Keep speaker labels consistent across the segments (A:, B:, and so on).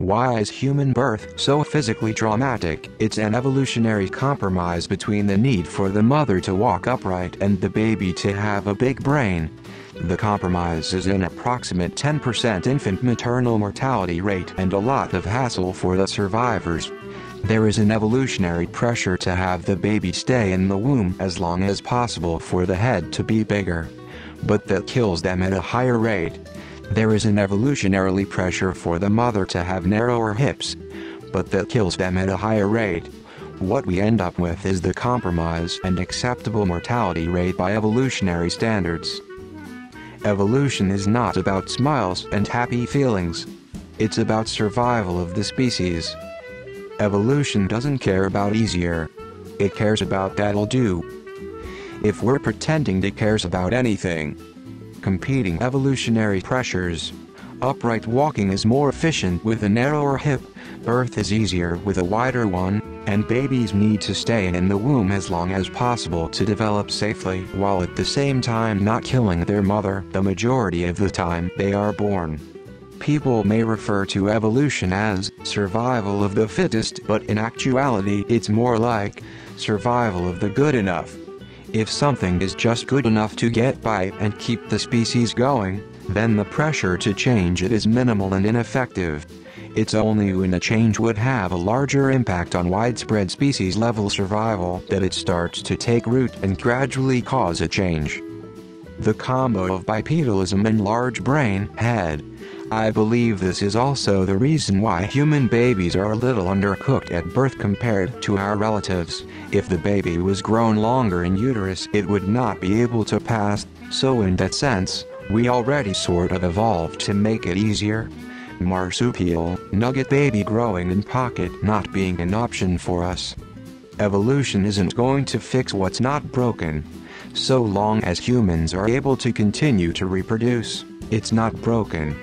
A: Why is human birth so physically traumatic? It's an evolutionary compromise between the need for the mother to walk upright and the baby to have a big brain. The compromise is an approximate 10% infant maternal mortality rate and a lot of hassle for the survivors. There is an evolutionary pressure to have the baby stay in the womb as long as possible for the head to be bigger. But that kills them at a higher rate. There is an evolutionarily pressure for the mother to have narrower hips, but that kills them at a higher rate. What we end up with is the compromise and acceptable mortality rate by evolutionary standards. Evolution is not about smiles and happy feelings. It's about survival of the species. Evolution doesn't care about easier. It cares about that'll do. If we're pretending it cares about anything. Competing evolutionary pressures. Upright walking is more efficient with a narrower hip, birth is easier with a wider one, and babies need to stay in the womb as long as possible to develop safely while at the same time not killing their mother the majority of the time they are born. People may refer to evolution as survival of the fittest, but in actuality it's more like survival of the good enough. If something is just good enough to get by and keep the species going, then the pressure to change it is minimal and ineffective. It's only when a change would have a larger impact on widespread species-level survival that it starts to take root and gradually cause a change. The combo of bipedalism and large brain head. I believe this is also the reason why human babies are a little undercooked at birth compared to our relatives. If the baby was grown longer in uterus, it would not be able to pass, so in that sense, we already sort of evolved to make it easier. Marsupial, nugget baby growing in pocket not being an option for us. Evolution isn't going to fix what's not broken. So long as humans are able to continue to reproduce, it's not broken.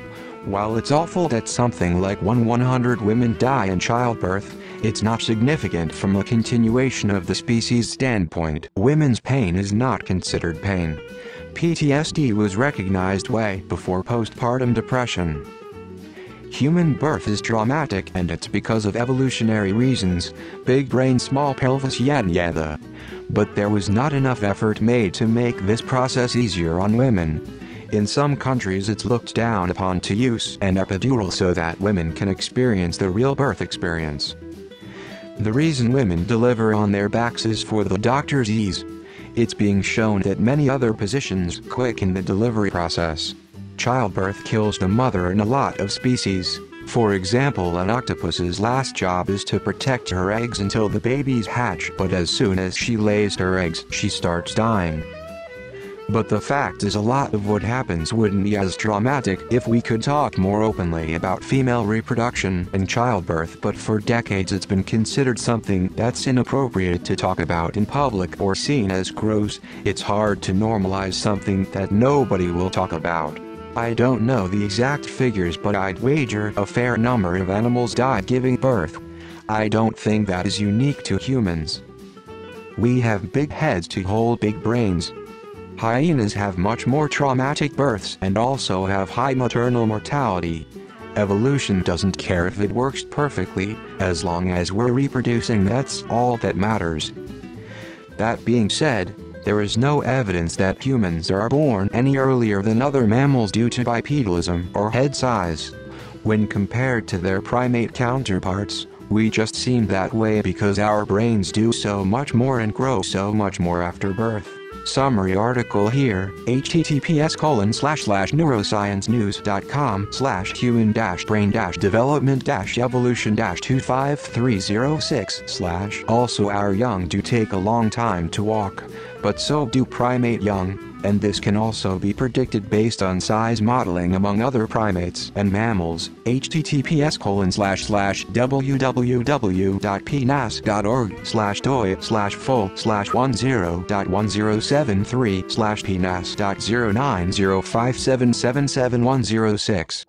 A: While it's awful that something like 100 women die in childbirth, it's not significant from a continuation of the species standpoint. Women's pain is not considered pain. PTSD was recognized way before postpartum depression. Human birth is traumatic and it's because of evolutionary reasons, big brain small pelvis yada yada. But there was not enough effort made to make this process easier on women. In some countries it's looked down upon to use an epidural so that women can experience the real birth experience. The reason women deliver on their backs is for the doctor's ease. It's being shown that many other positions quicken the delivery process. Childbirth kills the mother in a lot of species. For example, an octopus's last job is to protect her eggs until the babies hatch, but as soon as she lays her eggs, she starts dying. But the fact is a lot of what happens wouldn't be as traumatic if we could talk more openly about female reproduction and childbirth, but for decades it's been considered something that's inappropriate to talk about in public or seen as gross. It's hard to normalize something that nobody will talk about. I don't know the exact figures, but I'd wager a fair number of animals died giving birth. I don't think that is unique to humans. We have big heads to hold big brains. Hyenas have much more traumatic births and also have high maternal mortality. Evolution doesn't care if it works perfectly, as long as we're reproducing, that's all that matters. That being said, there is no evidence that humans are born any earlier than other mammals due to bipedalism or head size. When compared to their primate counterparts, we just seem that way because our brains do so much more and grow so much more after birth. Summary article here, https://neuroscience-news.com/human-brain-development-evolution-25306/ Also, our young do take a long time to walk, but so do primate young, and this can also be predicted based on size modeling among other primates and mammals. https://www.pnas.org/doi/full/10.1057777106.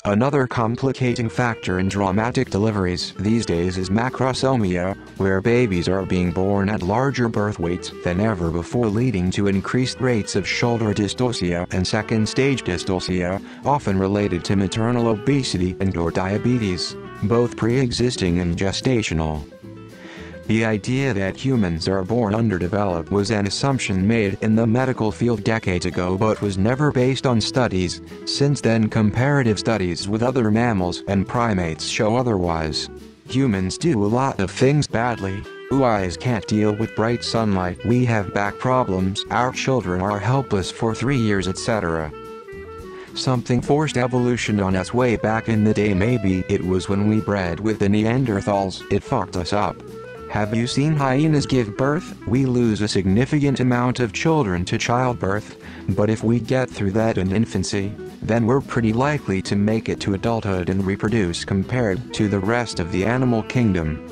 A: Another complicating factor in traumatic deliveries these days is macrosomia, where babies are being born at larger birth weights than ever before, leading to increased rates of shoulder dystocia and second-stage dystocia, often related to maternal obesity and/or diabetes. both pre-existing and gestational. The idea that humans are born underdeveloped was an assumption made in the medical field decades ago but was never based on studies. Since then, comparative studies with other mammals and primates show otherwise. Humans do a lot of things badly. Eyes can't deal with bright sunlight, we have back problems, our children are helpless for 3 years, etc. Something forced evolution on us way back in the day. Maybe it was when we bred with the Neanderthals, it fucked us up. Have you seen hyenas give birth? We lose a significant amount of children to childbirth, but if we get through that in infancy, then we're pretty likely to make it to adulthood and reproduce compared to the rest of the animal kingdom.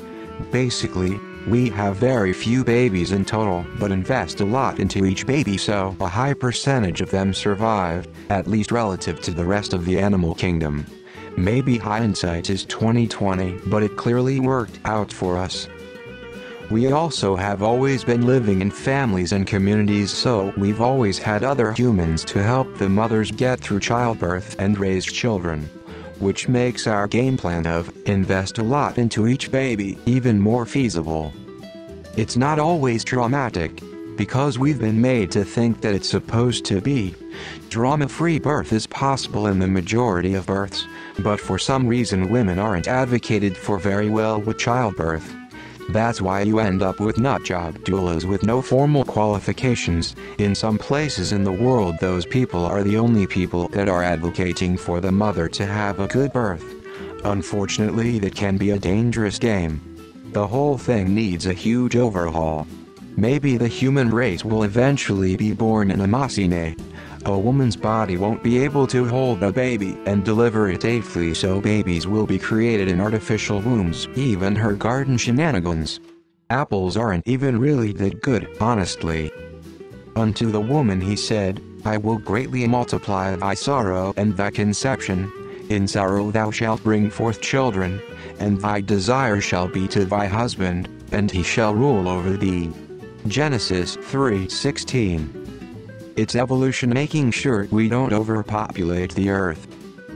A: Basically, we have very few babies in total, but invest a lot into each baby, so a high percentage of them survive, at least relative to the rest of the animal kingdom. Maybe hindsight is 20/20, but it clearly worked out for us. We also have always been living in families and communities, so we've always had other humans to help the mothers get through childbirth and raise children, which makes our game plan of invest a lot into each baby even more feasible. It's not always dramatic, because we've been made to think that it's supposed to be. Drama-free birth is possible in the majority of births, but for some reason women aren't advocated for very well with childbirth. That's why you end up with nutjob doulas with no formal qualifications. In some places in the world, those people are the only people that are advocating for the mother to have a good birth. Unfortunately, that can be a dangerous game. The whole thing needs a huge overhaul. Maybe the human race will eventually be born in a machine. A woman's body won't be able to hold a baby and deliver it safely, so babies will be created in artificial wombs. Even her garden shenanigans. Apples aren't even really that good, honestly. Unto the woman he said, I will greatly multiply thy sorrow and thy conception. In sorrow thou shalt bring forth children, and thy desire shall be to thy husband, and he shall rule over thee. Genesis 3:16. It's evolution making sure we don't overpopulate the earth.